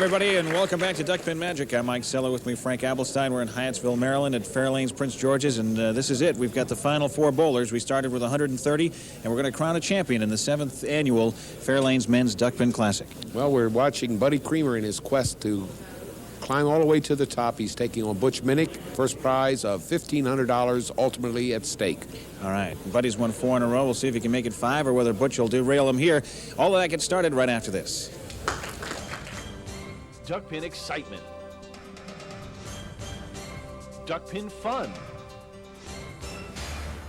everybody, and welcome back to Duckpin Magic. I'm Mike Sella, with me Frank Abelstein. We're in Hyattsville, Maryland at Fair Lanes, Prince George's, and this is it. We've got the final four bowlers. We started with 130, and we're going to crown a champion in the 7th annual Fair Lanes Men's Duckpin Classic. Well, we're watching Buddy Creamer in his quest to climb all the way to the top. He's taking on Butch Minnick. First prize of $1,500 ultimately at stake. All right. Buddy's won 4 in a row. We'll see if he can make it 5 or whether Butch will derail him here. All of that gets started right after this. Duckpin excitement. Duckpin fun.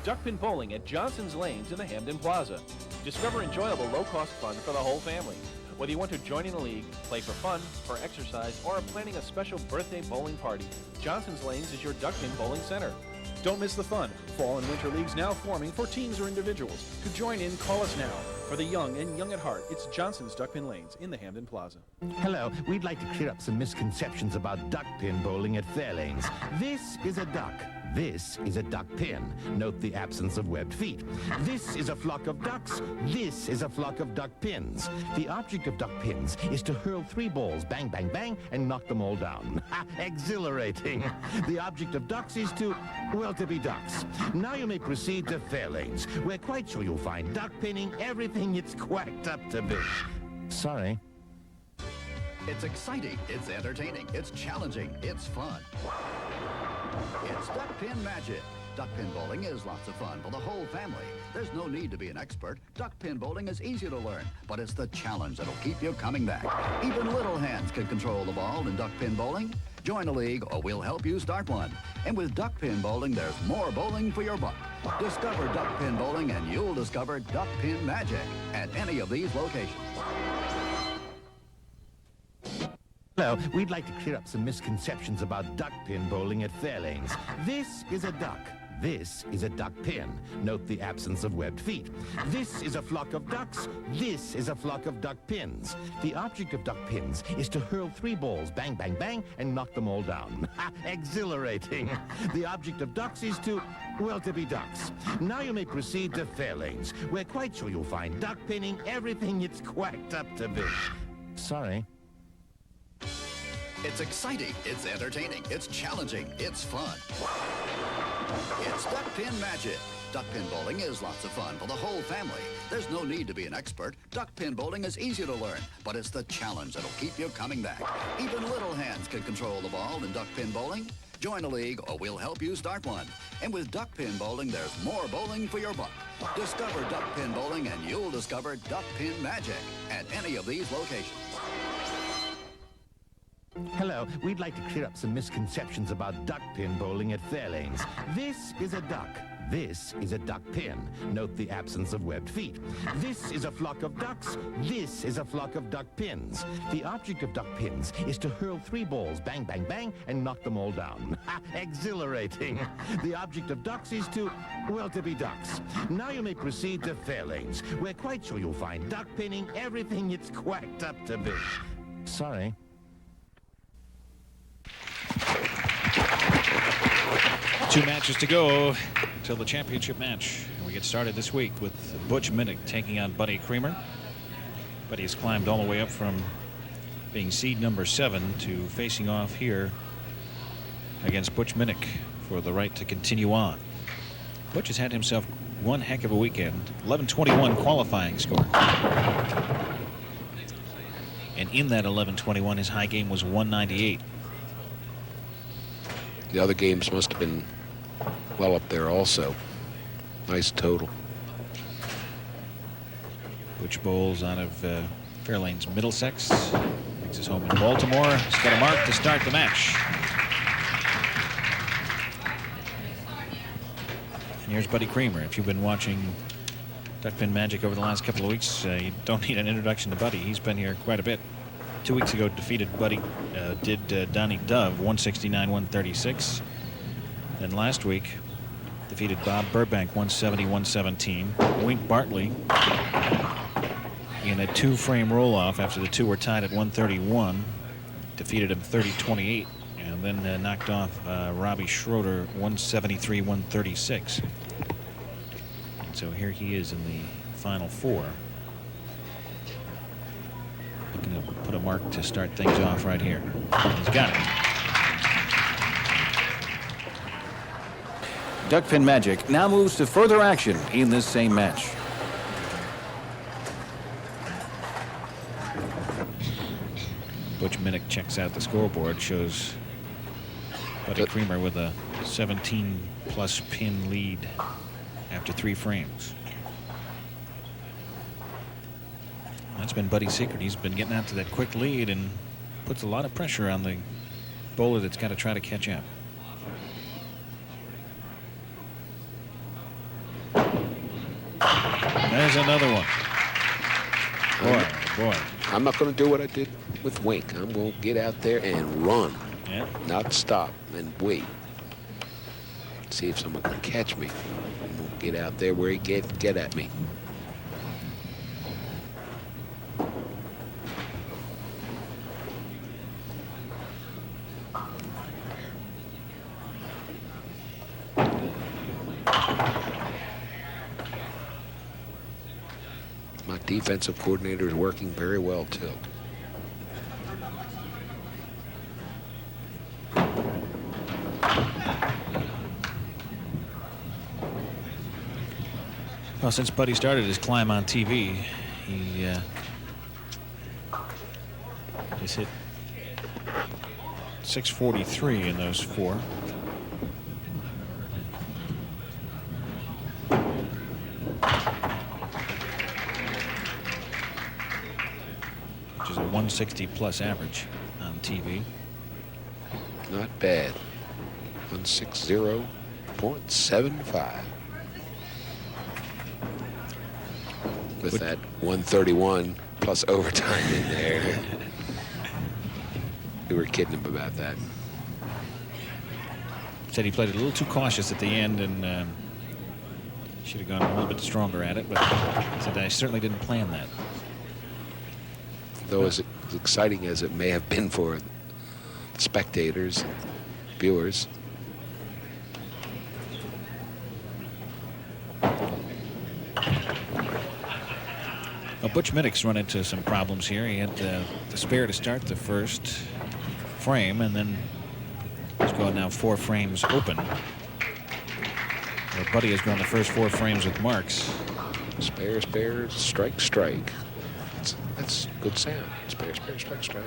Duckpin bowling at Johnson's Lanes in the Hamden Plaza. Discover enjoyable low-cost fun for the whole family. Whether you want to join in a league, play for fun, for exercise, or are planning a special birthday bowling party, Johnson's Lanes is your Duckpin bowling center. Don't miss the fun. Fall and winter leagues now forming for teams or individuals. To join in, call us now. For the young and young at heart, it's Johnson's Duckpin Lanes in the Hamden Plaza. Hello, we'd like to clear up some misconceptions about duckpin bowling at Fairlanes. This is a duck. This is a duck pin. Note the absence of webbed feet. This is a flock of ducks. This is a flock of duck pins. The object of duck pins is to hurl 3 balls, bang, bang, bang, and knock them all down. Exhilarating. The object of ducks is to, well, to be ducks. Now you may proceed to Fairlanes. We're quite sure you'll find duck pinning everything it's quacked up to be. Sorry. It's exciting, it's entertaining, it's challenging, it's fun. It's Duckpin Magic. Duckpin bowling is lots of fun for the whole family. There's no need to be an expert. Duckpin bowling is easy to learn, but it's the challenge that'll keep you coming back. Even little hands can control the ball in duckpin bowling. Join a league or we'll help you start one. And with duckpin bowling, there's more bowling for your buck. Discover duckpin bowling and you'll discover Duckpin Magic at any of these locations. Hello, we'd like to clear up some misconceptions about duckpin bowling at Fairlanes. This is a duck. This is a duck pin. Note the absence of webbed feet. This is a flock of ducks. This is a flock of duck pins. The object of duck pins is to hurl 3 balls, bang, bang, bang, and knock them all down. Exhilarating. The object of ducks is to, well, to be ducks. Now you may proceed to Fairlanes. We're quite sure you'll find duck pinning everything it's quacked up to be. Sorry. It's exciting, it's entertaining, it's challenging, it's fun. It's Duckpin Magic. Duckpin bowling is lots of fun for the whole family. There's no need to be an expert. Duckpin bowling is easy to learn, but it's the challenge that'll keep you coming back. Even little hands can control the ball in duckpin bowling. Join a league or we'll help you start one. And with duckpin bowling, there's more bowling for your buck. Discover duckpin bowling and you'll discover Duckpin Magic at any of these locations. Hello, we'd like to clear up some misconceptions about duckpin bowling at Fairlanes. This is a duck. This is a duck pin. Note the absence of webbed feet. This is a flock of ducks. This is a flock of duck pins. The object of duck pins is to hurl 3 balls, bang, bang, bang, and knock them all down. Exhilarating. The object of ducks is to, well, to be ducks. Now you may proceed to Fairlanes. We're quite sure you'll find duck pinning everything it's quacked up to be. Sorry. 2 matches to go till the championship match. And we get started this week with Butch Minnick taking on Buddy Creamer. Buddy has climbed all the way up from being seed number 7 to facing off here against Butch Minnick for the right to continue on. Butch has had himself one heck of a weekend. 11:21 qualifying score. And in that 11:21, his high game was 198. The other games must have been well up there also. Nice total. Butch bowls out of Fairlanes, Middlesex. Makes his home in Baltimore. He's got a mark to start the match. And here's Buddy Creamer. If you've been watching Duckpin Magic over the last couple of weeks, you don't need an introduction to Buddy. He's been here quite a bit. 2 weeks ago, defeated Buddy, Donnie Dove, 169-136. Then last week, defeated Bob Burbank, 170-117. Wink Bartley in a 2-frame roll-off after the 2 were tied at 131. Defeated him 30-28, and then knocked off Robbie Schroeder, 173-136. And so here he is in the final 4. Looking to put a Mark to start things off right here. He's got it. Duckpin Magic now moves to further action in this same match. Butch Minnick checks out the scoreboard, shows Buddy Creamer with a 17+ pin lead after 3 frames. That's been Buddy's secret. He's been getting out to that quick lead and puts a lot of pressure on the bowler that's got to try to catch up. There's another one. Boy. I'm not going to do what I did with Wink. I'm going to get out there and run, not stop and wait. See if someone can catch me. I'm going to get out there where he get at me. My defensive coordinator is working very well, too. Well, since Buddy started his climb on TV, he's hit 643 in those 4. Which is a 160+ average on TV. Not bad. 160.75. With that 131 plus overtime in there. We were kidding him about that. Said he played a little too cautious at the end and should have gone a little bit stronger at it, but said I certainly didn't plan that. Though as exciting as it may have been for spectators, viewers. Well, Butch Minnick's run into some problems here. He had the spare to start the first frame, and then he's going now 4 frames open. Where Buddy has gone the first 4 frames with marks. Spare, strike, strike. That's good sound. Spare, strike, strike.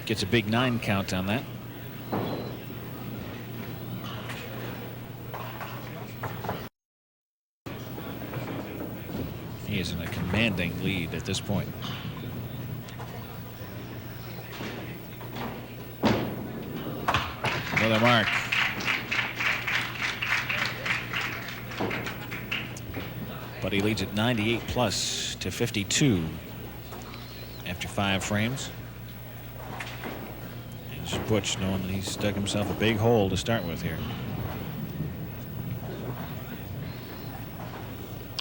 Gets a big 9 count on that. He is in a commanding lead at this point. Another mark. But he leads at 98+ to 52 after 5 frames. Butch knowing that he's dug himself a big hole to start with here.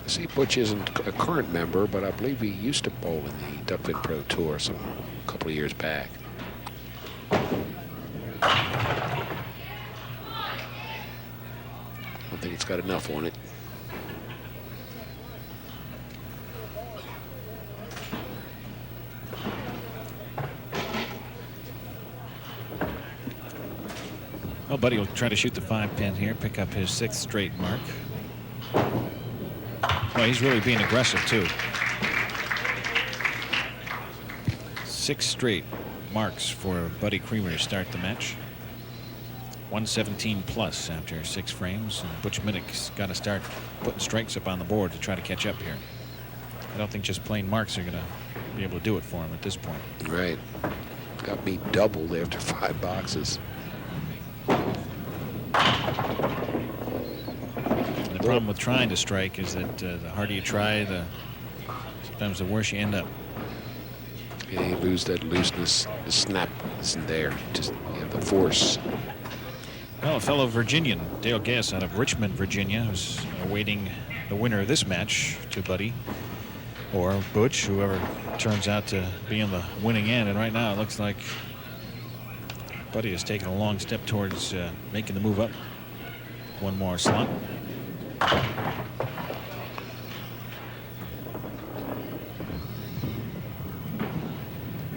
See, Butch isn't a current member, but I believe he used to bowl in the Duckpin Pro Tour a couple of years back. I don't think it's got enough on it. Well, Buddy will try to shoot the 5-pin here, pick up his 6th straight mark. Well, he's really being aggressive, too. 6 straight marks for Buddy Creamer to start the match. 117+ after 6 frames. And Butch Minnick's got to start putting strikes up on the board to try to catch up here. I don't think just plain marks are going to be able to do it for him at this point. Right. Got me doubled after 5 boxes. The problem with trying to strike is that the harder you try, sometimes the worse you end up. Yeah, you lose that looseness. The snap isn't there. Just the force. Well, a fellow Virginian, Dale Gest out of Richmond, Virginia, who's awaiting the winner of this match to Buddy. or Butch, whoever turns out to be in the winning end. And right now it looks like Buddy has taken a long step towards making the move up one more slot.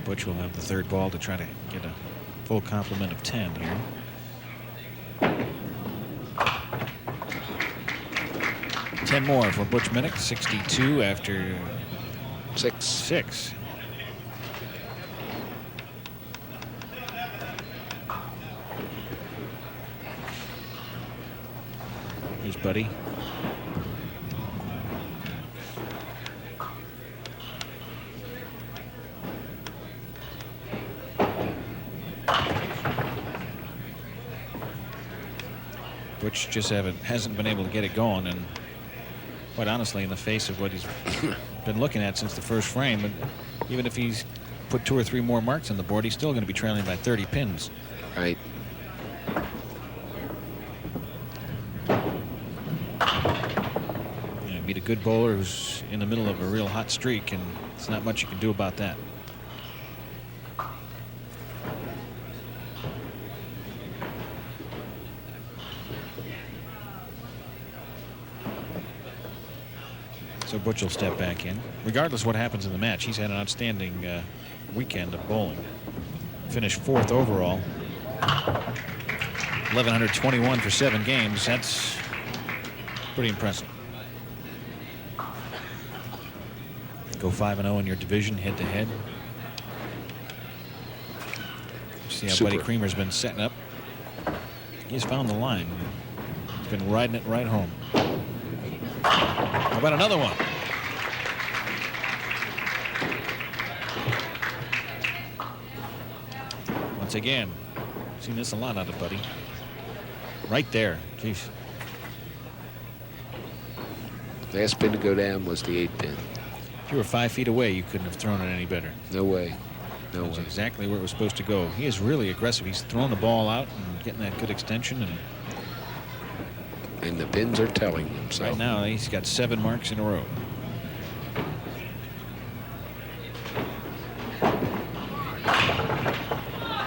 Butch will have the third ball to try to get a full complement of 10 here. Ten more for Butch Minnick, 62 after six. Here's Buddy. Butch just hasn't been able to get it going, and quite honestly, in the face of what he's been looking at since the first frame, and even if he's put 2 or 3 more marks on the board, he's still going to be trailing by 30 pins. Right. Yeah, beat a good bowler who's in the middle of a real hot streak, and there's not much you can do about that. So Butch will step back in. Regardless of what happens in the match, he's had an outstanding weekend of bowling. Finished 4th overall. 1,121 for 7 games. That's pretty impressive. Go 5-0 in your division head-to-head. See how Buddy Creamer's been setting up. He's found the line. He's been riding it right home. How about another one? Once again, seen this a lot out of Buddy. Right there. Jeez. Last pin to go down was the 8 pin. If you were 5 feet away, you couldn't have thrown it any better. No way. No That's way. exactly where it was supposed to go. He is really aggressive. He's throwing the ball out and getting that good extension. And the pins are telling him so. Right now, he's got 7 marks in a row.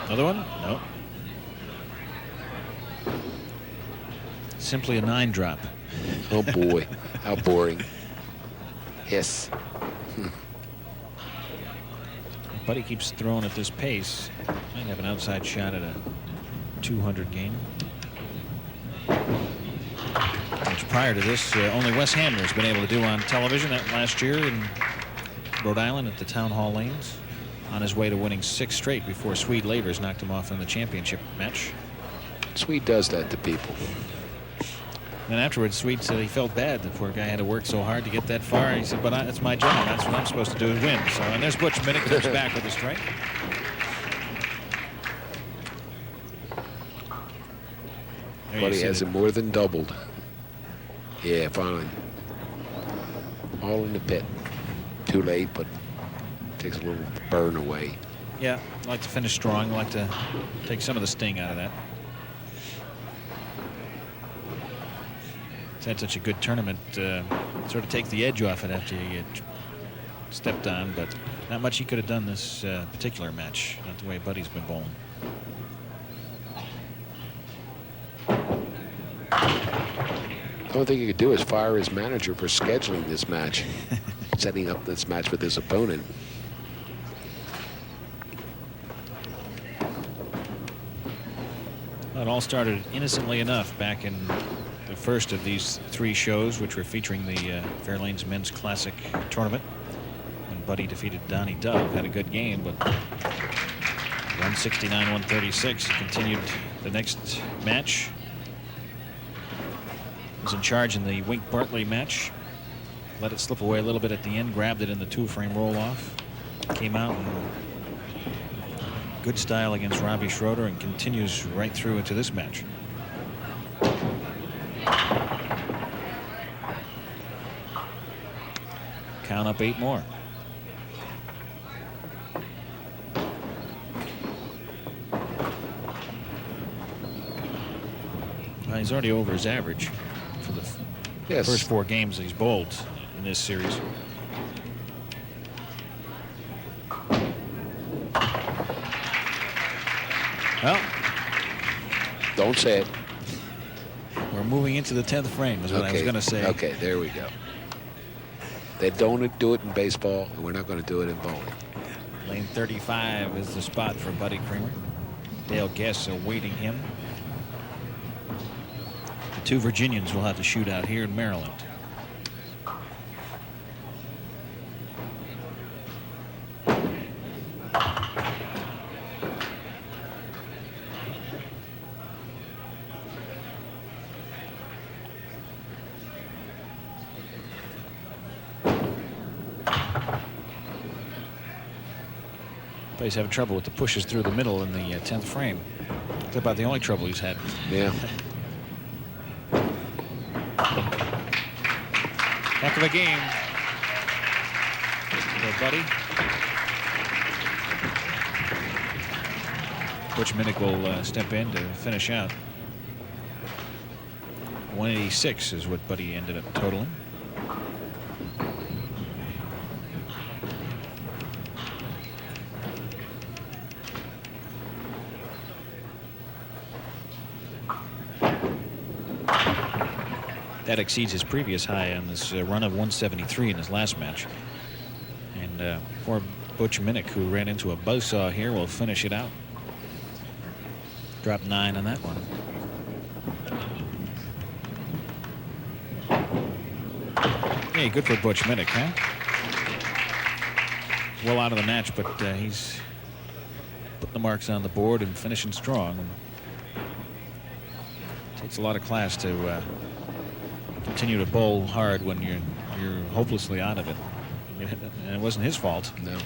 Another one? No. Simply a 9 drop. Oh boy, how boring. Yes. Buddy keeps throwing at this pace. Might have an outside shot at a 200 game. Which prior to this, only Wes Hamner's been able to do on television that last year in Rhode Island at the Town Hall Lanes, on his way to winning 6 straight before Swede Lavers knocked him off in the championship match. Swede does that to people. And afterwards, Swede said he felt bad. The poor guy had to work so hard to get that far. He said, but that's my job. That's what I'm supposed to do is win. So, and there's Butch Minnick, comes back with a strike. Buddy has it more than doubled. Yeah, finally. All in the pit. Too late, but takes a little burn away. Yeah, I like to finish strong. I like to take some of the sting out of that. It's had such a good tournament. Sort of take the edge off it after you get stepped on, but not much he could have done this particular match. Not the way Buddy's been bowling. The only thing he could do is fire his manager for scheduling this match, setting up this match with his opponent. It all started innocently enough back in the first of these 3 shows, which were featuring the Fair Lanes Men's Classic tournament. And Buddy defeated Donnie Dove, had a good game, but 169-136. He continued the next match. Was in charge in the Wink Bartley match. Let it slip away a little bit at the end, grabbed it in the 2-frame roll-off. Came out in good style against Robbie Schroeder and continues right through into this match. Count up 8 more. Well, he's already over his average for the first 4 games he's bowled in this series. Well, Don't say it. we're moving into the 10th frame is what I was going to say. Okay, there we go. They don't do it in baseball, and we're not going to do it in bowling. Lane 35 is the spot for Buddy Creamer. Dale Gest awaiting him. The two Virginians will have to shoot out here in Maryland. He's having trouble with the pushes through the middle in the 10th frame. That's about the only trouble he's had. Yeah. Heck of a game for Buddy. Butch Minnick will step in to finish out. 186 is what Buddy ended up totaling. That exceeds his previous high on this run of 173 in his last match. And poor Butch Minnick, who ran into a buzzsaw here, will finish it out. Dropped 9 on that one. Hey, good for Butch Minnick, huh? Well out of the match, but he's putting the marks on the board and finishing strong. Takes a lot of class to continue to bowl hard when you're hopelessly out of it. And it wasn't his fault. No.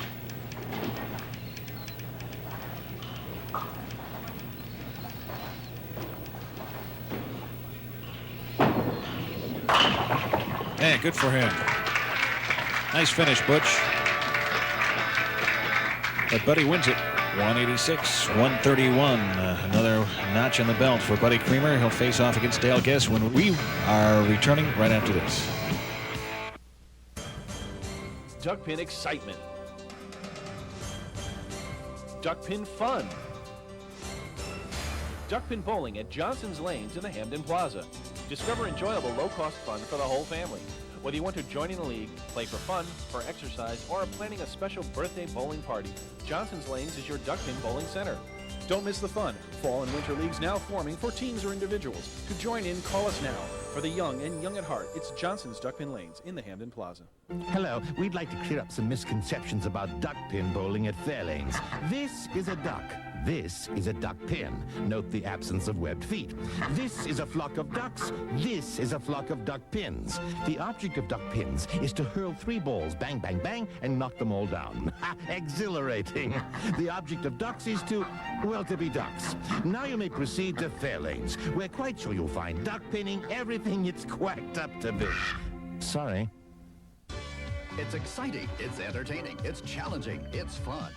Yeah, good for him. Nice finish, Butch. But Buddy wins it. 186, 131. Another notch in the belt for Buddy Creamer. He'll face off against Dale Gest when we are returning right after this. Duckpin excitement. Duckpin fun. Duckpin bowling at Johnson's Lanes in the Hamden Plaza. Discover enjoyable low-cost fun for the whole family. Whether you want to join in a league, play for fun, for exercise, or are planning a special birthday bowling party, Johnson's Lanes is your Duckpin Bowling Center. Don't miss the fun. Fall and winter leagues now forming for teams or individuals. To join in, call us now. For the young and young at heart, it's Johnson's Duckpin Lanes in the Hamden Plaza. Hello, we'd like to clear up some misconceptions about duckpin bowling at Fairlanes. This is a duck. This is a duck pin. Note the absence of webbed feet. This is a flock of ducks. This is a flock of duck pins. The object of duck pins is to hurl 3 balls, bang, bang, bang, and knock them all down. Exhilarating. The object of ducks is to, well, to be ducks. Now you may proceed to Fairlanes. We're quite sure you'll find duck pinning everything it's quacked up to be. Sorry. It's exciting, it's entertaining, it's challenging, it's fun.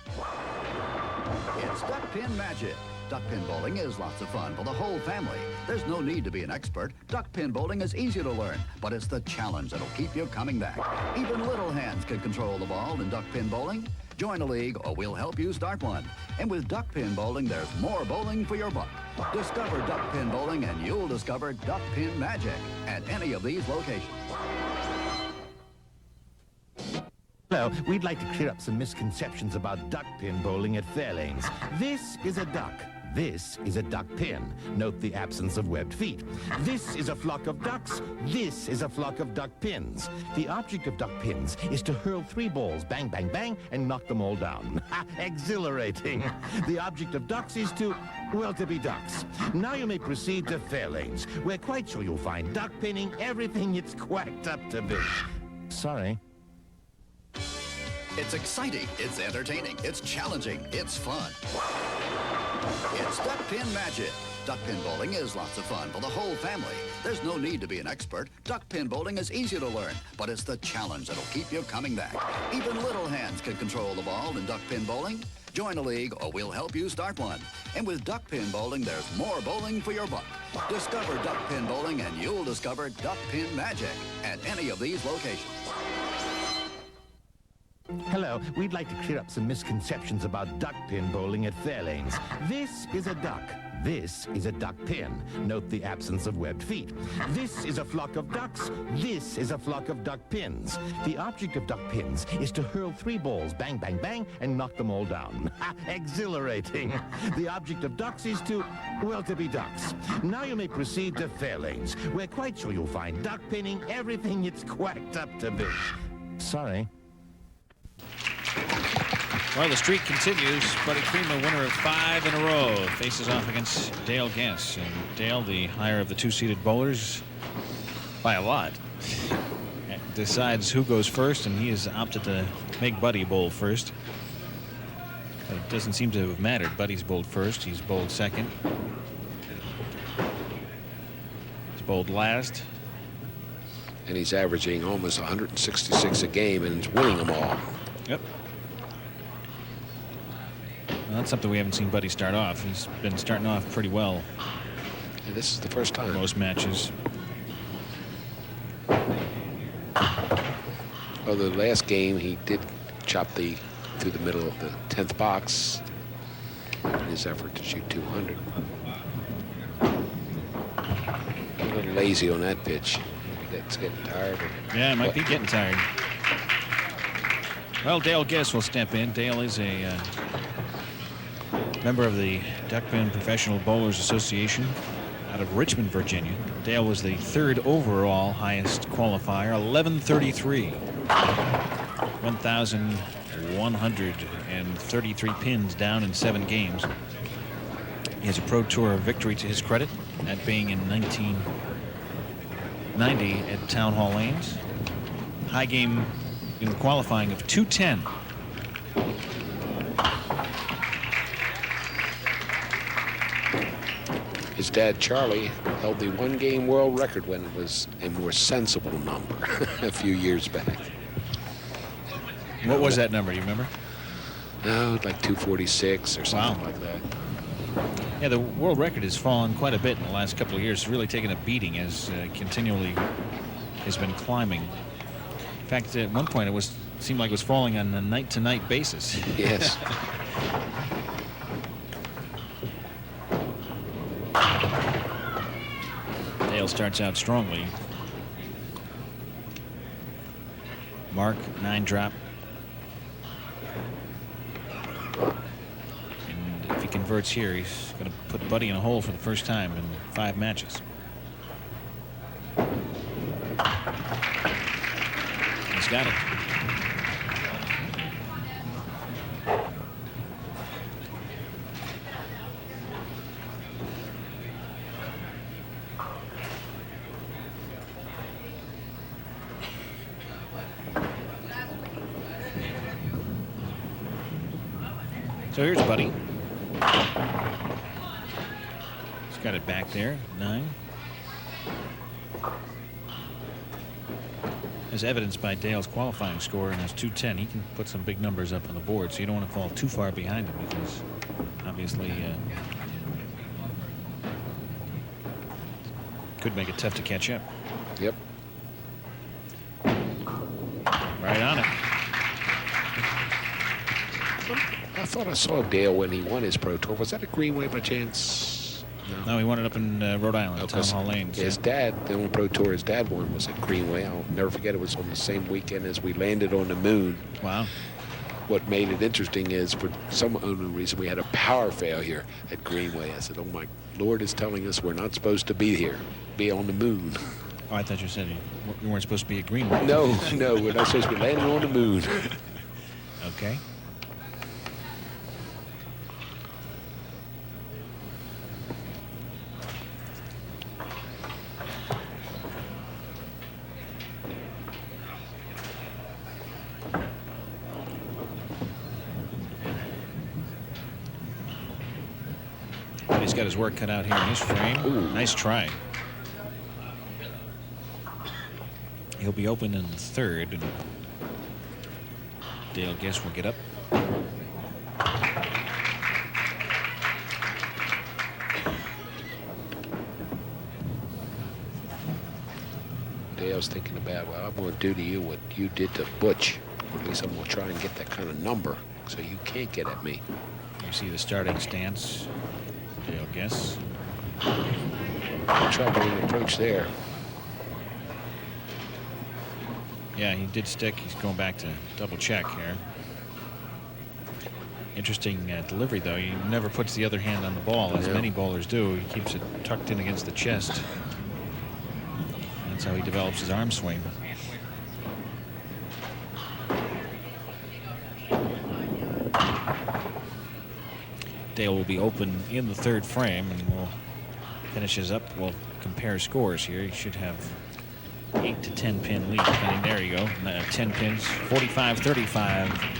It's Duckpin Magic. Duckpin bowling is lots of fun for the whole family. There's no need to be an expert. Duckpin bowling is easy to learn, but it's the challenge that'll keep you coming back. Even little hands can control the ball in duckpin bowling. Join a league or we'll help you start one. And with duckpin bowling, there's more bowling for your buck. Discover duckpin bowling and you'll discover Duckpin Magic at any of these locations. Hello, we'd like to clear up some misconceptions about duckpin bowling at Fairlanes. This is a duck. This is a duck pin. Note the absence of webbed feet. This is a flock of ducks. This is a flock of duck pins. The object of duck pins is to hurl 3 balls, bang, bang, bang, and knock them all down. Exhilarating. The object of ducks is to, well, to be ducks. Now you may proceed to Fairlanes. We're quite sure you'll find duck pinning everything it's quacked up to be. Sorry. It's exciting, it's entertaining, it's challenging, it's fun. It's Duckpin Magic. Duckpin bowling is lots of fun for the whole family. There's no need to be an expert. Duckpin bowling is easy to learn, but it's the challenge that'll keep you coming back. Even little hands can control the ball in duckpin bowling. Join a league or we'll help you start one. And with duckpin bowling, there's more bowling for your buck. Discover duckpin bowling and you'll discover Duckpin Magic at any of these locations. Hello, we'd like to clear up some misconceptions about duckpin bowling at Fairlanes. This is a duck. This is a duck pin. Note the absence of webbed feet. This is a flock of ducks. This is a flock of duck pins. The object of duck pins is to hurl 3 balls, bang, bang, bang, and knock them all down. Exhilarating. The object of ducks is to, well, to be ducks. Now you may proceed to Fairlanes. We're quite sure you'll find duck pinning everything it's quacked up to be. Sorry. Well, the streak continues. Buddy Creamer, winner of 5 in a row, faces off against Dale Gest. And Dale, the higher of the 2-seeded bowlers, by a lot, decides who goes first, and he has opted to make Buddy bowl first. But it doesn't seem to have mattered. Buddy's bowled first. He's bowled second. He's bowled last. And he's averaging almost 166 a game and he's winning them all. Yep. Well, that's something we haven't seen Buddy start off. He's been starting off pretty well. And this is the first time. Most matches. Although the last game he did chop through the middle of the 10th box in his effort to shoot 200. A little lazy on that pitch. Maybe that's getting tired. Yeah, it might be getting tired. Well, Dale Gest will step in. Dale is a member of the Duckpin Professional Bowlers Association out of Richmond, Virginia. Dale was the 3rd overall highest qualifier, 1133. 1,133 pins down in 7 games. He has a Pro Tour victory to his credit, that being in 1990 at Town Hall Lanes. High game in qualifying of 210. His dad, Charlie, held the 1-game world record when it was a more sensible number a few years back. What was that number? Do you remember? No, like 246 or something like that. Yeah, the world record has fallen quite a bit in the last couple of years. It's really taken a beating as continually has been climbing. In fact, at one point it seemed like it was falling on a night-to-night basis. Yes. Dale starts out strongly. Mark, 9-drop. And if he converts here, he's going to put Buddy in a hole for the first time in 5 matches. He's got it. So here's Buddy. He's got it back there, 9. As evidenced by Dale's qualifying score and his 210, he can put some big numbers up on the board, so you don't want to fall too far behind him because obviously could make it tough to catch up. Yep. Right on it. I thought I saw Dale when he won his Pro Tour. Was that a Greenway by chance? No, he won it up in Rhode Island, Town Hall Lanes. His dad, the only Pro Tour his dad won was at Greenway. I'll never forget, it was on the same weekend as we landed on the moon. Wow. What made it interesting is, for some unknown reason, we had a power failure at Greenway. I said, oh my Lord is telling us we're not supposed to be here, be on the moon. Oh, I thought you said you weren't supposed to be at Greenway. No, we're not supposed to be landing on the moon. Okay. He's got his work cut out here in his frame. Ooh. Nice try. He'll be open in the 3rd, and Dale Gest will get up. Dale's thinking about, well, I'm going to do to you what you did to Butch. At least I'm going to try and get that kind of number so you can't get at me. You see the starting stance. Dale Gest. Troubling approach there. Yeah, he did stick. He's going back to double check here. Interesting delivery, though. He never puts the other hand on the ball, as many bowlers do. He keeps it tucked in against the chest. That's how he develops his arm swing. Dale will be open in the third frame, and we'll finish his up. We'll compare scores here. He should have 8 to 10 pin lead. And there you go. 10 pins, 45-35.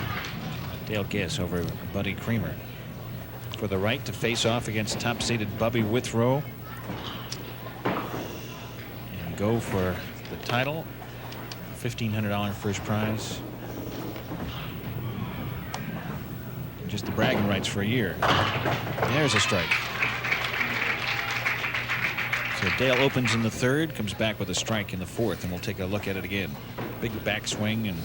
Dale Gest over Buddy Creamer. For the right to face off against top-seeded Bubby Withrow and go for the title. $1,500 first prize. Just the bragging rights for a year. There's a strike. So Dale opens in the third, comes back with a strike in the fourth, and we'll take a look at it again. Big backswing and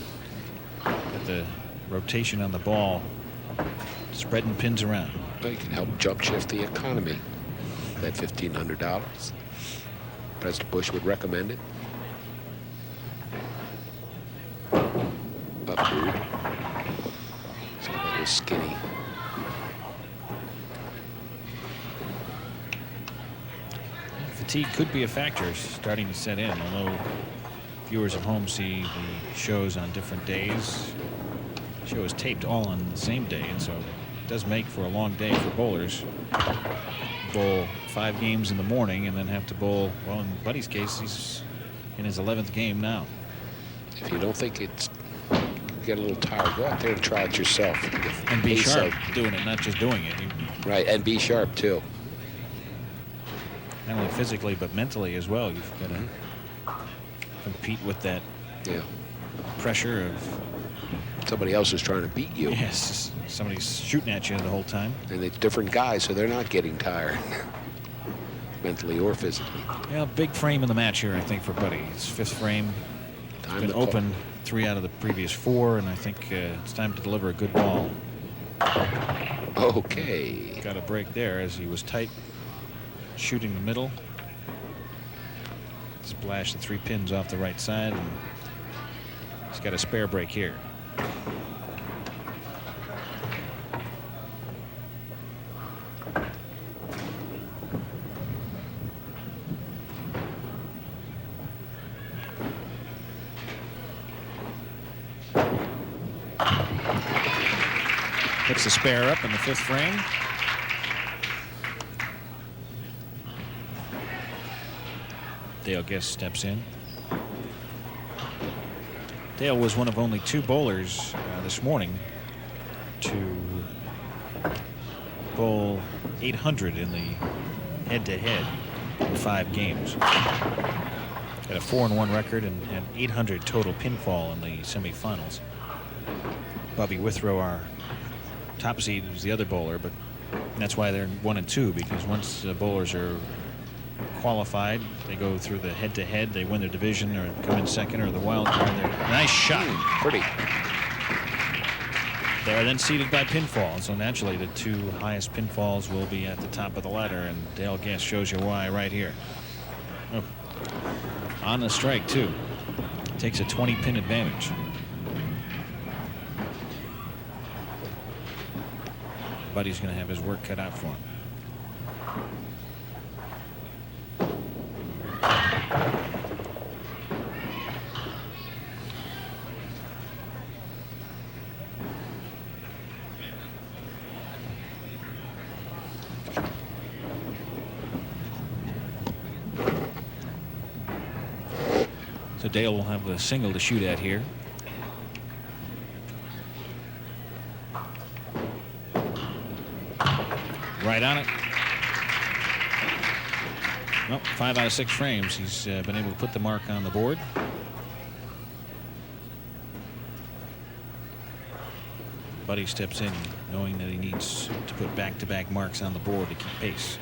got the rotation on the ball, spreading pins around. Well, you can help jump shift the economy. That $1,500. President Bush would recommend it. Up dude. So that is skinny. Fatigue could be a factor starting to set in, although viewers at home see the shows on different days. The show is taped all on the same day, and so it does make for a long day for bowlers. Bowl 5 games in the morning and then have to bowl, well, in Buddy's case, he's in his 11th game now. If you don't think it's get a little tired, go out there and try it yourself. And be sharp doing it, not just doing it. Right, and be sharp too. Not only physically, but mentally as well. You've got to compete with that pressure of somebody else is trying to beat you. Yes, somebody's shooting at you the whole time. And it's different guys, so they're not getting tired, mentally or physically. Yeah, big frame in the match here, I think, for Buddy. His 5th frame. He's been open 3 out of the previous 4, and I think it's time to deliver a good ball. Okay. Got a break there as he was tight, shooting the middle. Splash the 3 pins off the right side, and he's got a spare break here. Puts the spare up in the 5th frame. Dale Gest steps in. Dale was one of only 2 bowlers this morning to bowl 800 in the head-to-head in 5 games. Got a 4-1 record and 800 total pinfall in the semifinals. Bubby Withrow, our top seed, was the other bowler, but that's why they're 1 and 2, because once the bowlers are qualified, they go through the head-to-head, they win their division or come in second or the wild card. Nice shot. Pretty. They are then seeded by pinfall, and so naturally the 2 highest pinfalls will be at the top of the ladder, and Dale Gest shows you why right here. Oh. On the strike too. Takes a 20-pin advantage. Buddy's going to have his work cut out for him. So Dale will have a single to shoot at here. Right on it. Well, 5 out of 6 frames. He's been able to put the mark on the board. Buddy steps in knowing that he needs to put back-to-back marks on the board to keep pace.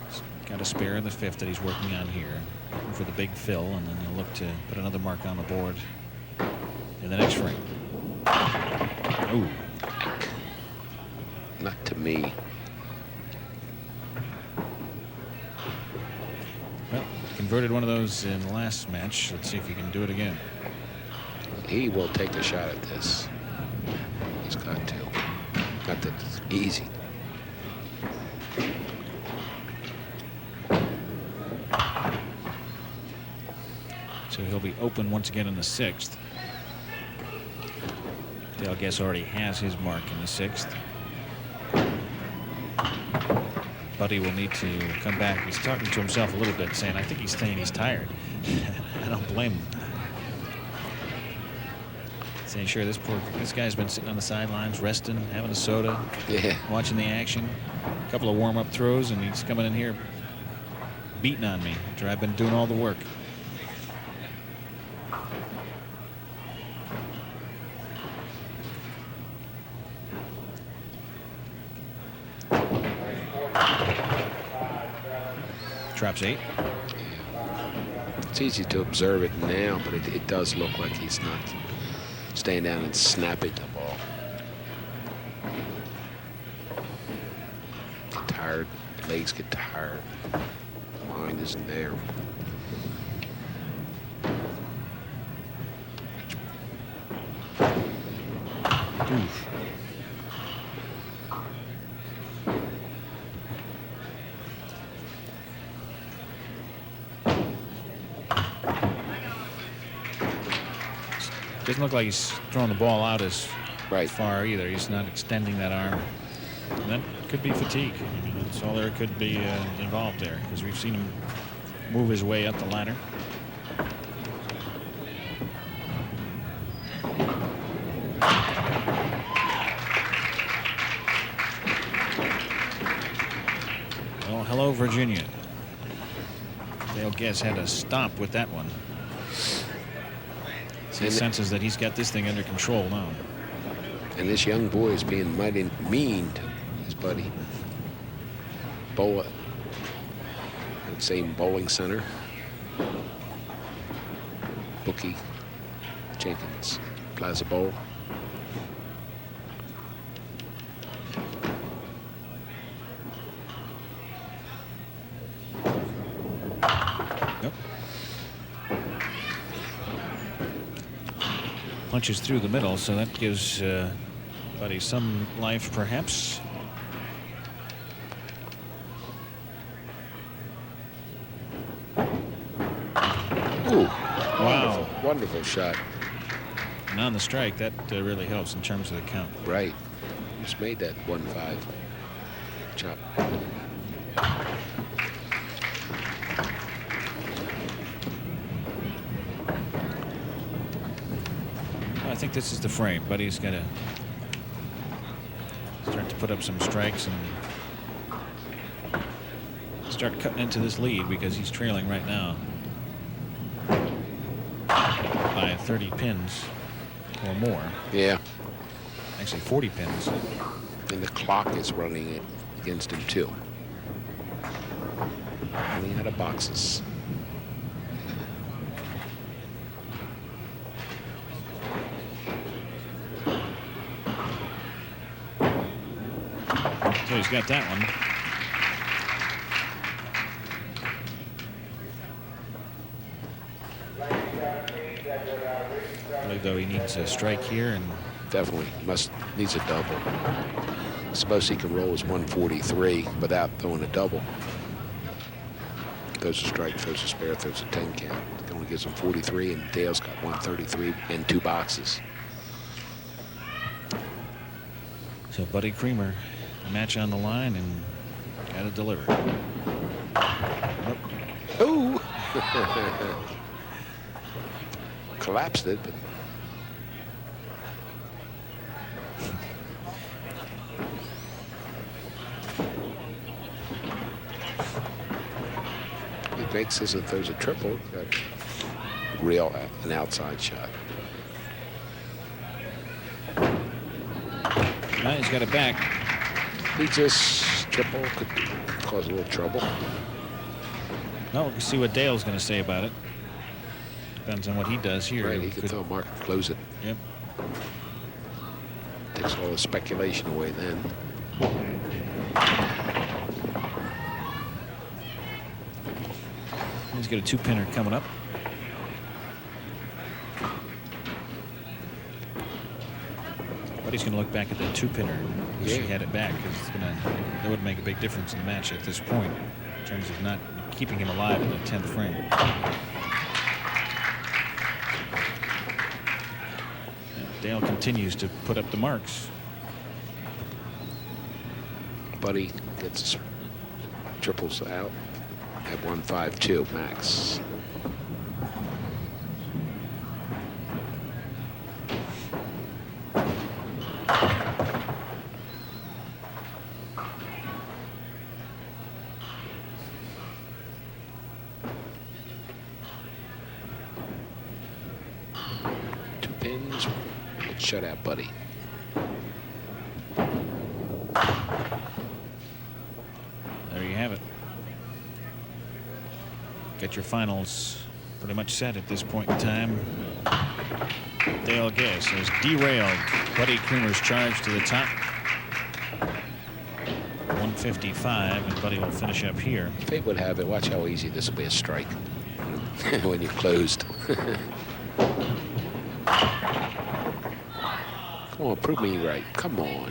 He's got a spare in the 5th that he's working on here. Looking for the big fill, and then he'll look to put another mark on the board in the next frame. Ooh. Not to me. Well, converted one of those in the last match. Let's see if he can do it again. He will take a shot at this. He's got to. Not that it's easy. So he'll be open once again in the 6th. Dale Gest already has his mark in the 6th. Buddy will need to come back. He's talking to himself a little bit, saying, I think he's saying he's tired. I don't blame him. Saying, sure, this guy's been sitting on the sidelines, resting, having a soda, watching the action. A couple of warm-up throws, and he's coming in here beating on me after I've been doing all the work. Drops 8. It's easy to observe it now, but it does look like he's not staying down and snapping the ball. Get tired, legs get tired, mind isn't there. Oof. Doesn't look like he's throwing the ball out as far either. He's not extending that arm. And that could be fatigue. That's all there could be involved there, because we've seen him move his way up the ladder. Oh, hello, Virginia. Dale Gest had to stop with that one. He senses that he's got this thing under control now. And this young boy is being mighty mean to his buddy. Boa, I'd say bowling center. Bookie Jenkins, Plaza Bowl. Punches through the middle, so that gives Buddy some life, perhaps. Ooh, wow. Wonderful shot. And on the strike, that really helps in terms of the count. Right. Just made that 1-5 chop. I think this is the frame. Buddy's got to start to put up some strikes and start cutting into this lead, because he's trailing right now by 30 pins or more. Yeah. Actually 40 pins. And the clock is running it against him too. Running out of boxes. So he's got that one. I believe, though, he needs a strike here, and definitely needs a double. I suppose he can roll his 143 without throwing a double. Throws a strike, throws a spare, throws a 10 count. It only gives him 43, and Dale's got 133 and 2 boxes. So Buddy Creamer, match on the line, and got to deliver. Oh! Collapsed it, but he makes this and throws a triple. An outside shot. He's got it back. He just triple could cause a little trouble. Well, we'll see what Dale's going to say about it. Depends on what he does here. Right, he could throw a mark and close it. Yep. Takes all the speculation away then. He's got a two-pinner coming up. But he's going to look back at that two-pinner. Wish he had it back, because that would make a big difference in the match at this point in terms of not keeping him alive in the 10th frame. And Dale continues to put up the marks. Buddy gets his triples out at 152 max. Two pins. Shut out, Buddy. There you have it. Get your finals pretty much set at this point in time. Dale Gest has derailed Buddy Creamer's charge to the top. 155, and Buddy will finish up here. Fate would have it. Watch how easy this will be a strike when you're closed. Come on, prove me right. Come on.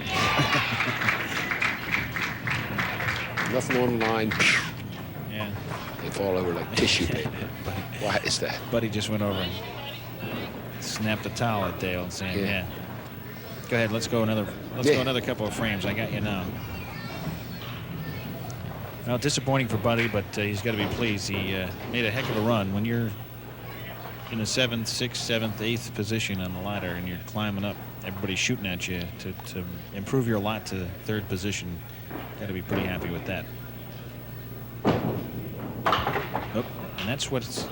Nothing on the line. Yeah. They fall over like tissue paper. Why is that? Buddy just went over and snapped the towel at Dale and saying, yeah. Go ahead, let's go another couple of frames. I got you now. Well, disappointing for Buddy, but he's got to be pleased. He made a heck of a run. When you're in the 7th, 6th, 7th, 8th position on the ladder and you're climbing up, everybody's shooting at you to improve your lot to 3rd position. Got to be pretty happy with that. Oh, and that's what's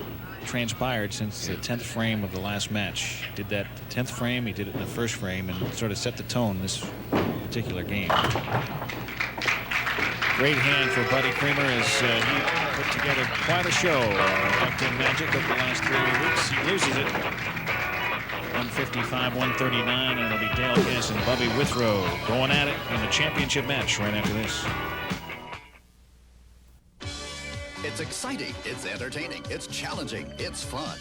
transpired since the 10th frame of the last match. Did that the 10th frame, he did it in the 1st frame, and sort of set the tone this particular game. Great hand for Buddy Creamer as he put together quite a show. Duckpin Magic over the last 3 weeks. He loses it. 155, 139, and it'll be Dale Gest and Bubby Withrow going at it in the championship match right after this. It's exciting, it's entertaining, it's challenging, it's fun.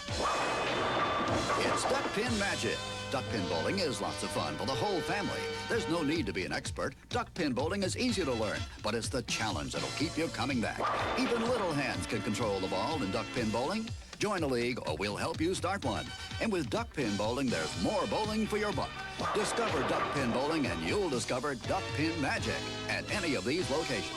It's Duckpin Magic. Duckpin bowling is lots of fun for the whole family. There's no need to be an expert. Duckpin bowling is easy to learn, but it's the challenge that'll keep you coming back. Even little hands can control the ball in duckpin bowling. Join a league or we'll help you start one. And with duckpin bowling, there's more bowling for your buck. Discover duckpin bowling and you'll discover Duckpin Magic at any of these locations.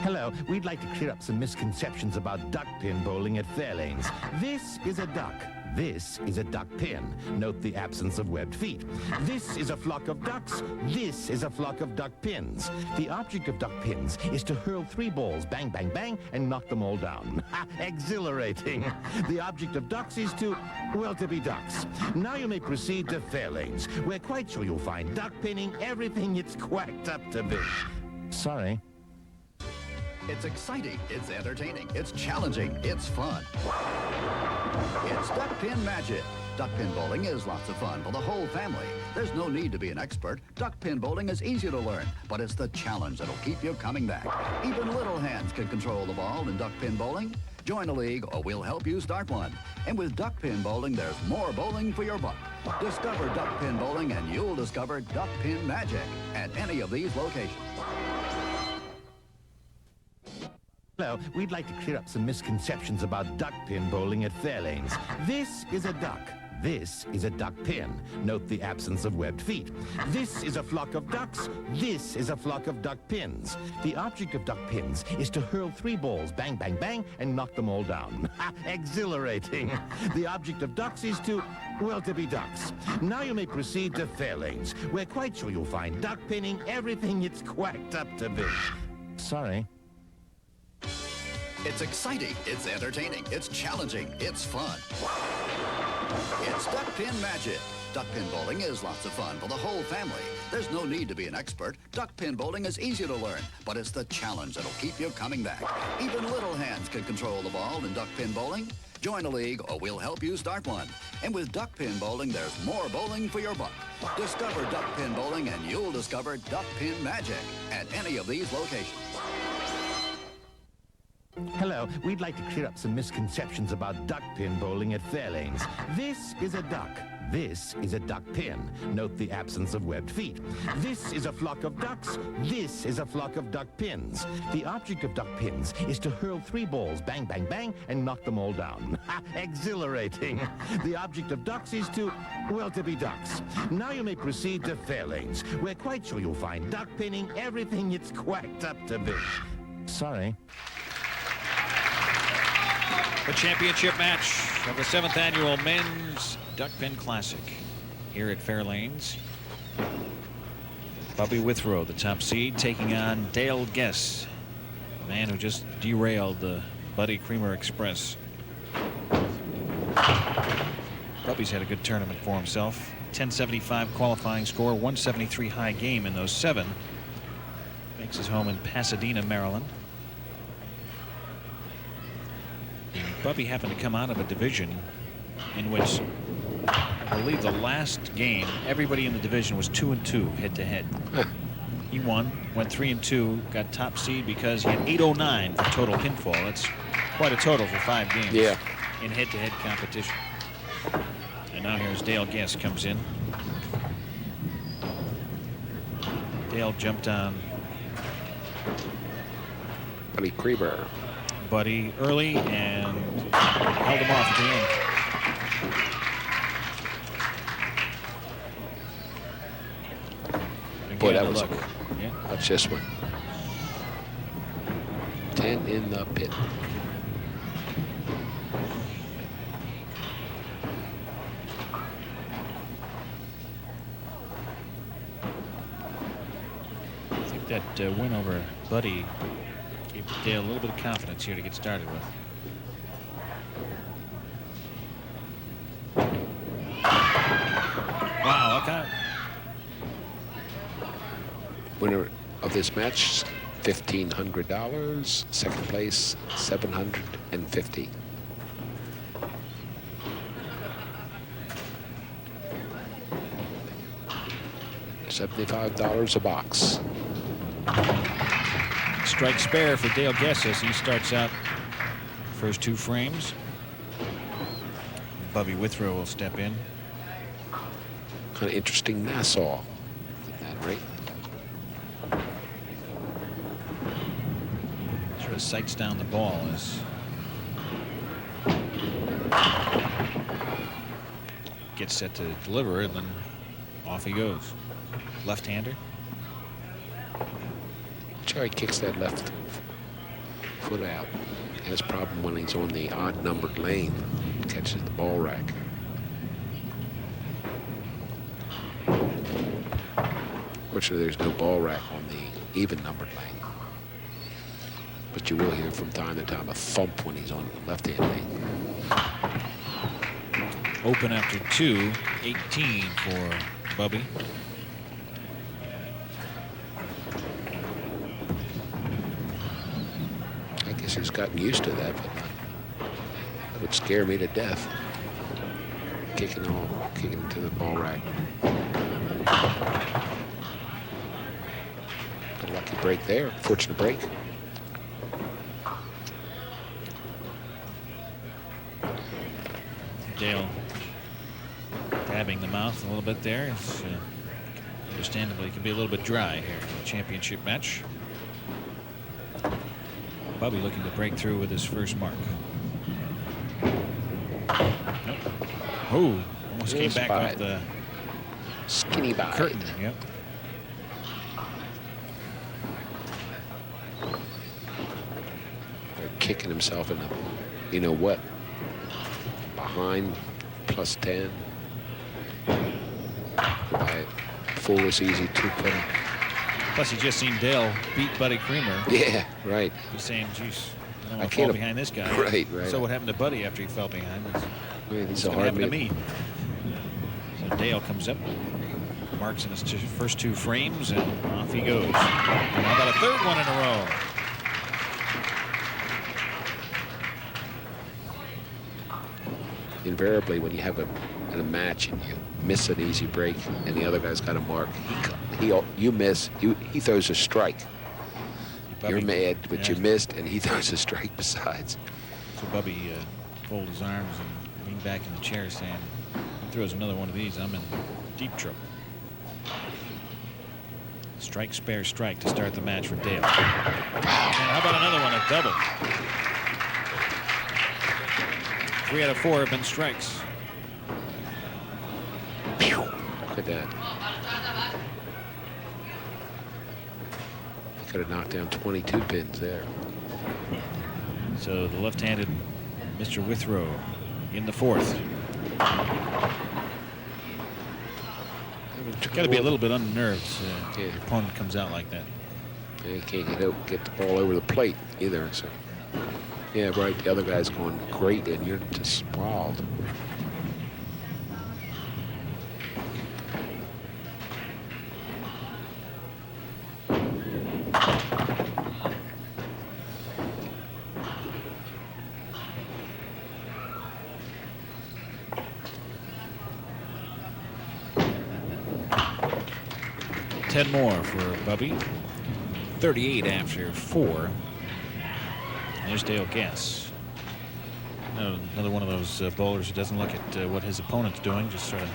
Hello, we'd like to clear up some misconceptions about duckpin bowling at Fairlanes. This is a duck. This is a duck pin. Note the absence of webbed feet. This is a flock of ducks. This is a flock of duck pins. The object of duck pins is to hurl 3 balls, bang, bang, bang, and knock them all down. Exhilarating. The object of ducks is to be ducks. Now you may proceed to Fairlanes. We're quite sure you'll find duck pinning everything it's quacked up to be. Sorry. It's exciting, it's entertaining, it's challenging, it's fun. It's Duckpin Magic. Duckpin bowling is lots of fun for the whole family. There's no need to be an expert. Duckpin bowling is easy to learn, but it's the challenge that'll keep you coming back. Even little hands can control the ball in duckpin bowling. Join a league or we'll help you start one. And with duckpin bowling, there's more bowling for your buck. Discover duckpin bowling and you'll discover Duckpin Magic at any of these locations. Hello, we'd like to clear up some misconceptions about duckpin bowling at Fairlanes. This is a duck. This is a duck pin. Note the absence of webbed feet. This is a flock of ducks. This is a flock of duck pins. The object of duck pins is to hurl 3 balls, bang, bang, bang, and knock them all down. Exhilarating. The object of ducks is to be ducks. Now you may proceed to Fairlanes. We're quite sure you'll find duck pinning everything it's quacked up to be. Sorry. It's exciting, it's entertaining, it's challenging, it's fun. It's Duckpin Magic. Duckpin bowling is lots of fun for the whole family. There's no need to be an expert. Duckpin bowling is easy to learn, but it's the challenge that'll keep you coming back. Even little hands can control the ball in duckpin bowling. Join a league or we'll help you start one. And with Duckpin Bowling, there's more bowling for your buck. Discover Duckpin Bowling and you'll discover Duckpin Magic at any of these locations. Hello, we'd like to clear up some misconceptions about duckpin bowling at Fairlanes. This is a duck. This is a duck pin. Note the absence of webbed feet. This is a flock of ducks. This is a flock of duck pins. The object of duck pins is to hurl 3 balls, bang, bang, bang, and knock them all down. Exhilarating. The object of ducks is to, well, to be ducks. Now you may proceed to Fairlanes. We're quite sure you'll find duck pinning everything it's quacked up to be. Sorry. The championship match of the 7th annual Men's Duckpin Classic here at Fair Lanes. Bubby Withrow, the top seed, taking on Dale Gest, the man who just derailed the Buddy Creamer Express. Bubby's had a good tournament for himself. 1075 qualifying score, 173 high game in those 7. Makes his home in Pasadena, Maryland. Bubby happened to come out of a division in which I believe the last game everybody in the division was 2-2 head-to-head. He won, went 3-2, got top seed because he had 809 for total pinfall. That's quite a total for 5 games in head-to-head competition. And now here's Dale Gest comes in. Dale jumped on Buddy Creamer. Buddy early and held him off at the end. Boy, that was look. Yeah. Watch this one. 10 in the pit. I think that win over Buddy gave Dale a little bit of confidence here to get started with. Wow, look out. Winner of this match, $1,500. Second place, $750. $75 a box. Strike spare for Dale Gest as he starts out first 2 frames. Bubby Withrow will step in. Kind of interesting Nassau at that rate. Sort of sights down the ball as gets set to deliver it, and then off he goes. Left-hander. Jerry kicks that left foot out. He has a problem when he's on the odd-numbered lane. Catches the ball rack. Fortunately, there's no ball rack on the even-numbered lane. But you will hear from time to time a thump when he's on the left-hand lane. Open after 2, 18 for Bubby. I guess he's gotten used to that, but that would scare me to death. Kicking to the ball rack. A lucky break there. Fortunate break. Dale dabbing the mouth a little bit there. It's, understandably, can be a little bit dry here in the championship match. Bubby looking to break through with his first mark. Nope. Oh, almost came back off the skinny bite. Curtain. Yep. They're kicking himself in the, you know what? Behind plus 10. By foolish easy 2-putter. Plus, you just seen Dale beat Buddy Creamer. Yeah, right. He's saying, geez, I don't I want to can't fall behind this guy. Right, right. So what happened to Buddy after he fell behind? Man, It's going to happen to me. So Dale comes up, marks in his first 2 frames, and off he goes. And how about a 3rd one in a row? invariably when you have in a match and you miss an easy break and the other guy's got a mark, you miss, he throws a strike. You're mad, but you missed, and he throws a strike besides. So Bubby folded his arms and leaned back in the chair saying, if he throws another one of these, I'm in deep trouble. Strike, spare, strike to start the match for Dale. And how about another one, a double? 3 out of 4 have been strikes. Look at that. He could have knocked down 22 pins there. So the left-handed Mr. Withrow in the 4th. Got to be a little bit unnerved. Your opponent comes out like that. Yeah, you can't get the ball over the plate either. So, yeah, right. The other guy's going great, and you're just wild. Ten more for Bubby. 38 after 4. There's Dale Gest. Another one of those bowlers who doesn't look at what his opponent's doing, just sort of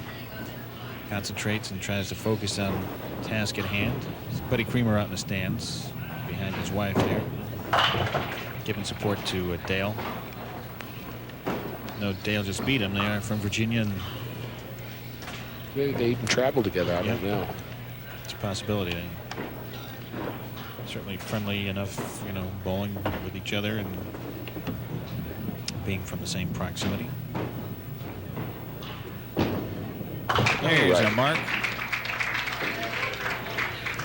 concentrates and tries to focus on the task at hand. There's Buddy Creamer out in the stands behind his wife there, giving support to Dale. No, Dale just beat him. They are from Virginia. And they even travel together. I don't know. It's a possibility. Certainly friendly enough, you know, bowling with each other and being from the same proximity. There's a mark.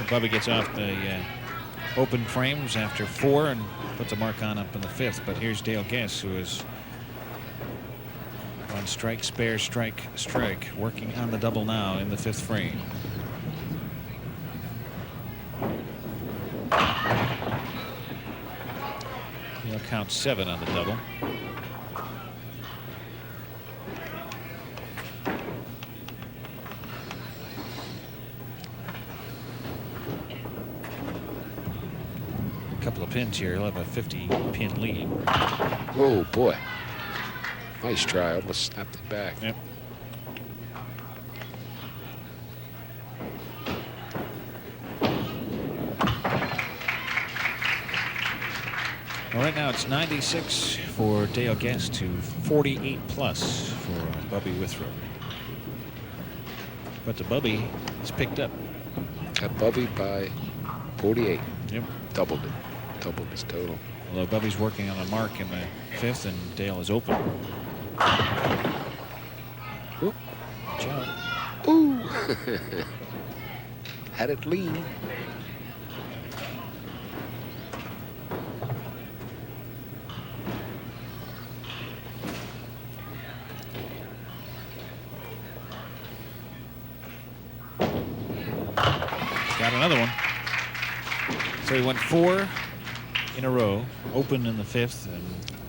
Bubby gets off the open frames after 4 and puts a mark on up in the 5th. But here's Dale Gest, who is on strike, spare, strike, strike, working on the double now in the 5th frame. He'll count 7 on the double. A couple of pins here. He'll have a 50-pin lead. Oh, boy. Nice try. Almost snapped it back. Yep. Well, right now it's 96 for Dale Gest to 48 plus for Bubby Withrow. But the Bubby is picked up. Got Bubby by 48. Yep. Doubled it. Doubled his total. Although Bubby's working on a mark in the 5th and Dale is open. Ooh. Watch out. Ooh. Had it lean. Got another one. So he went 4 in a row, open in the 5th, and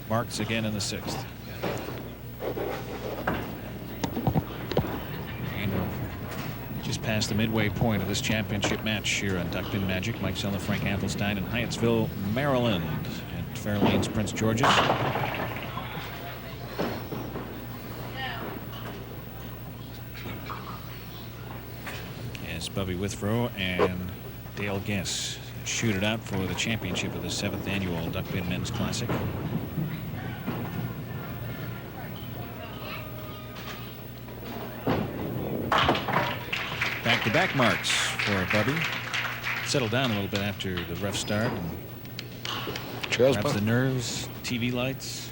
marks again in the 6th. And we're just past the midway point of this championship match here on Duckpin Magic. Mike Sella, Frank Athelstein in Hyattsville, Maryland, at Fair Lanes, Prince George's. As Bubby Withrow and Dale Gest shoot it out for the championship of the 7th annual Duckpin Men's Classic. Back-to-back marks for Bubby. Settled down a little bit after the rough start. Perhaps the nerves, TV lights.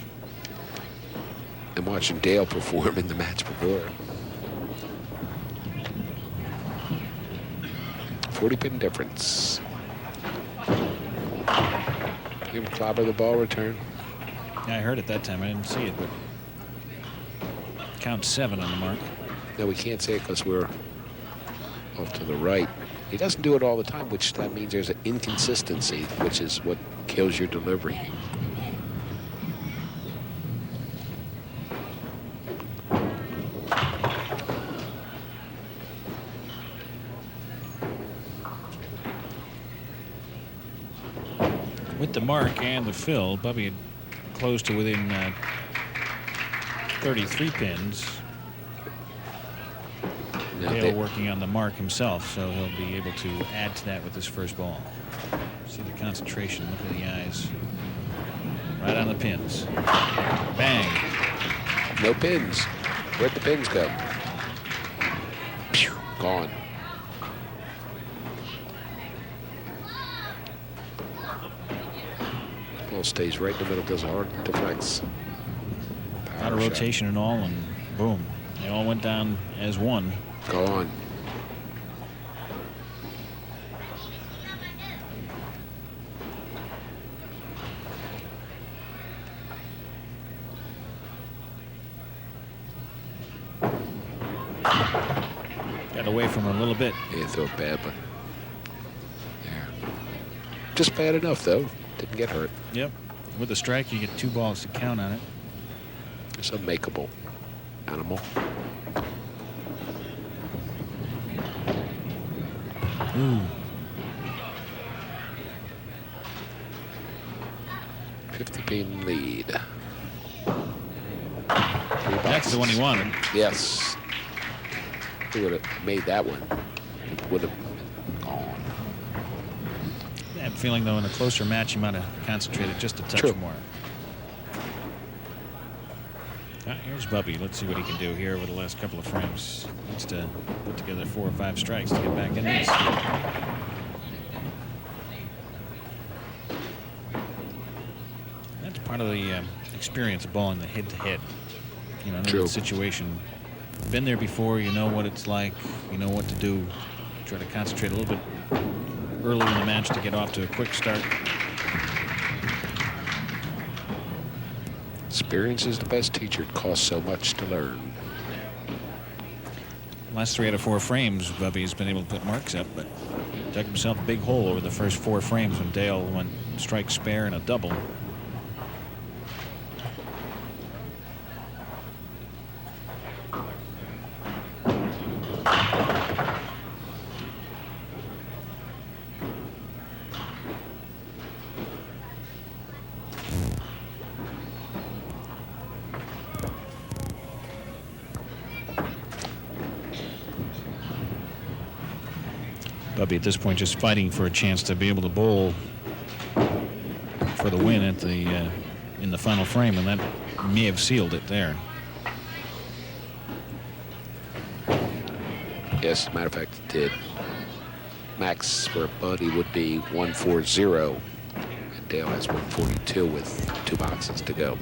And watching Dale perform in the match before. 40-pin difference. You ever clobber the ball return? Yeah, I heard it that time. I didn't see it, but count 7 on the mark. No, we can't say it because we're off to the right. He doesn't do it all the time, which that means there's an inconsistency, which is what kills your delivery. With the mark and the fill, Bubby had closed to within 33 pins. Dale working on the mark himself, so he'll be able to add to that with his first ball. See the concentration, look at the eyes. Right on the pins. Bang. No pins. Where'd the pins go? Pew, gone. Ball stays right in the middle, does a hard deflects. Out of rotation and all, and boom. They all went down as one. Go on. Got away from him a little bit. Yeah, throw it bad, but yeah. Just bad enough, though. Didn't get hurt. Yep. With a strike, you get 2 balls to count on it. It's a makeable animal. Ooh. 50-pin lead. That's the one he wanted. Yes. He would have made that one. It would have gone. I have a feeling, though, in a closer match, he might have concentrated just a touch True. more. Here's Bubby. Let's see what he can do here over the last couple of frames. Needs to put together 4 or 5 strikes to get back in this. That's part of the experience of balling the head-to-head. You know, in True. that situation. Been there before. You know what it's like. You know what to do. Try to concentrate a little bit early in the match to get off to a quick start. Experience is the best teacher. It costs so much to learn. Last 3 out of 4 frames, Bubby's been able to put marks up, but dug himself a big hole over the first 4 frames when Dale went strike spare and a double. Bubby at this point just fighting for a chance to be able to bowl for the win at the in the final frame, and that may have sealed it there. Yes, as a matter of fact, it did. Max for Buddy would be 140, and Dale has 142 with 2 boxes to go.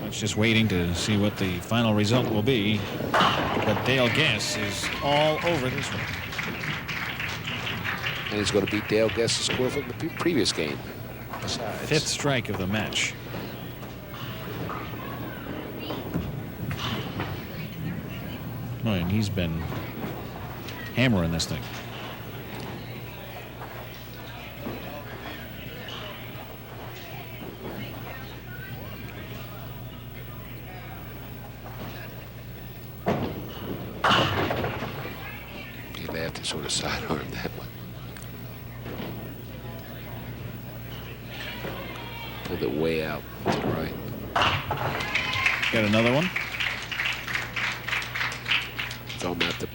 It's just waiting to see what the final result will be. But Dale Gest is all over this one. And he's going to beat Dale Gest's score from the previous game. Besides. 5th strike of the match. Oh, and he's been hammering this thing. He'll have to sort of sidearm that one. Pulled it way out to the right. Got another one. Throw him out the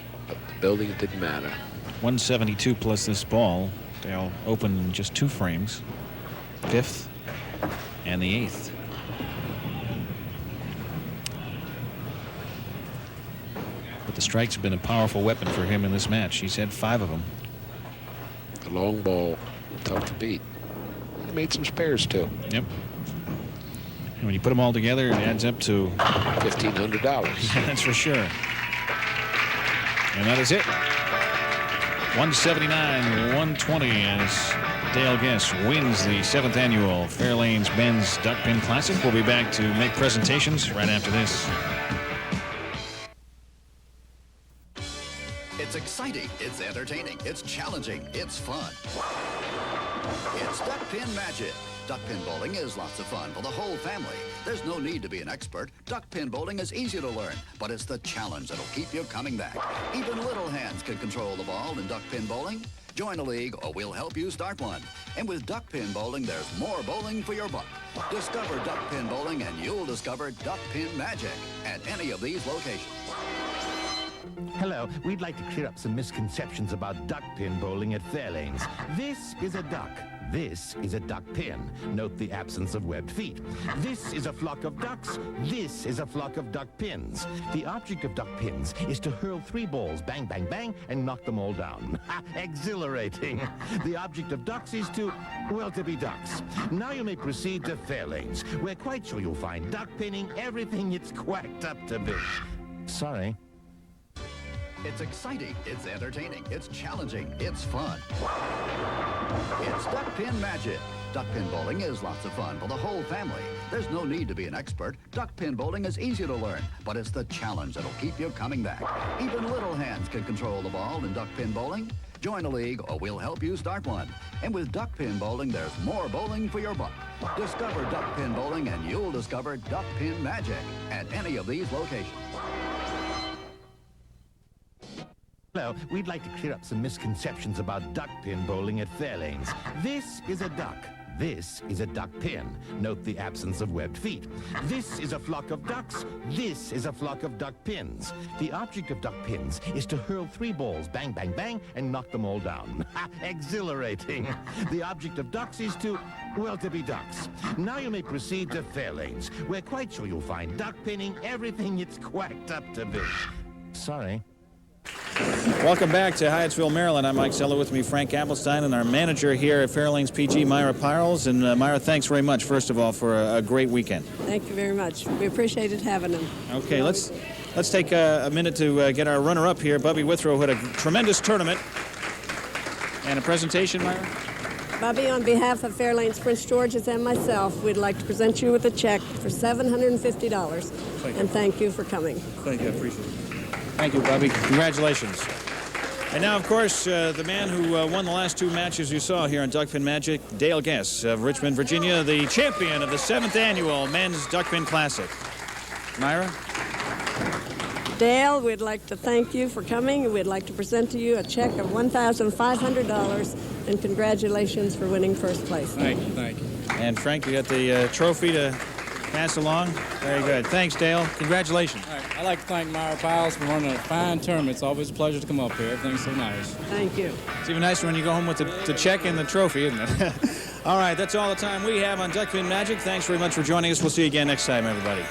building, it didn't matter. 172 plus this ball. They'll open in just 2 frames. 5th and the 8th. But the strikes have been a powerful weapon for him in this match. He's had 5 of them. The long ball, tough to beat. He made some spares too. Yep. And when you put them all together, it adds up to $1,500. Yeah, that's for sure. And that is it. 179-120 as Dale Gest wins the 7th annual Fairlanes Men's Duckpin Classic. We'll be back to make presentations right after this. It's exciting, it's entertaining, it's challenging, it's fun. It's Duckpin Magic. Duckpin bowling is lots of fun for the whole family. There's no need to be an expert. Duckpin bowling is easy to learn, but it's the challenge that'll keep you coming back. Even little hands can control the ball in duckpin bowling. Join a league or we'll help you start one. And with Duckpin Bowling, there's more bowling for your buck. Discover Duckpin Bowling and you'll discover Duckpin Magic at any of these locations. Hello, we'd like to clear up some misconceptions about duckpin bowling at Fairlanes. This is a duck. This is a duck pin. Note the absence of webbed feet. This is a flock of ducks. This is a flock of duck pins. The object of duck pins is to hurl 3 balls, bang, bang, bang, and knock them all down. Exhilarating. The object of ducks is to, well, to be ducks. Now you may proceed to Fairlanes. We're quite sure you'll find duck pinning everything it's quacked up to be. Sorry. It's exciting, it's entertaining, it's challenging, it's fun. It's Duckpin Magic. Duckpin bowling is lots of fun for the whole family. There's no need to be an expert. Duckpin bowling is easy to learn, but it's the challenge that'll keep you coming back. Even little hands can control the ball in duckpin bowling. Join a league or we'll help you start one. And with Duckpin Bowling, there's more bowling for your buck. Discover Duckpin Bowling and you'll discover Duckpin Magic at any of these locations. Hello, we'd like to clear up some misconceptions about duckpin bowling at Fairlanes. This is a duck. This is a duck pin. Note the absence of webbed feet. This is a flock of ducks. This is a flock of duck pins. The object of duck pins is to hurl 3 balls, bang, bang, bang, and knock them all down. Exhilarating. The object of ducks is to, well, to be ducks. Now you may proceed to Fairlanes. We're quite sure you'll find duck pinning everything it's quacked up to be. Sorry. Welcome back to Hyattsville, Maryland. I'm Mike Zeller, with me Frank Applestein, and our manager here at Fair Lanes P.G, Myra Piles. And Myra, thanks very much, first of all, for a great weekend. Thank you very much. We appreciated having them. Okay, let's take a minute to get our runner-up here, Bubby Withrow, who had a tremendous tournament. And a presentation, Myra? Bubby, on behalf of Fairlanes Prince George's and myself, we'd like to present you with a check for $750. And thank you for coming. Thank you. I appreciate it. Thank you, Bubby. Congratulations. And now, of course, the man who won the last 2 matches you saw here on Duckpin Magic, Dale Gest of Richmond, Virginia, the champion of the 7th annual Men's Duckpin Classic. Myra? Dale, we'd like to thank you for coming, and we'd like to present to you a check of $1,500, and congratulations for winning first place. Thank you, thank you. And Frank, you got the trophy to pass along. Very good. Thanks, Dale. Congratulations. All right. I'd like to thank Myra Piles for running a fine tournament. It's always a pleasure to come up here. Everything's so nice. Thank you. It's even nicer when you go home with the check and the trophy, isn't it? All right, that's all the time we have on Duckpin Magic. Thanks very much for joining us. We'll see you again next time, everybody.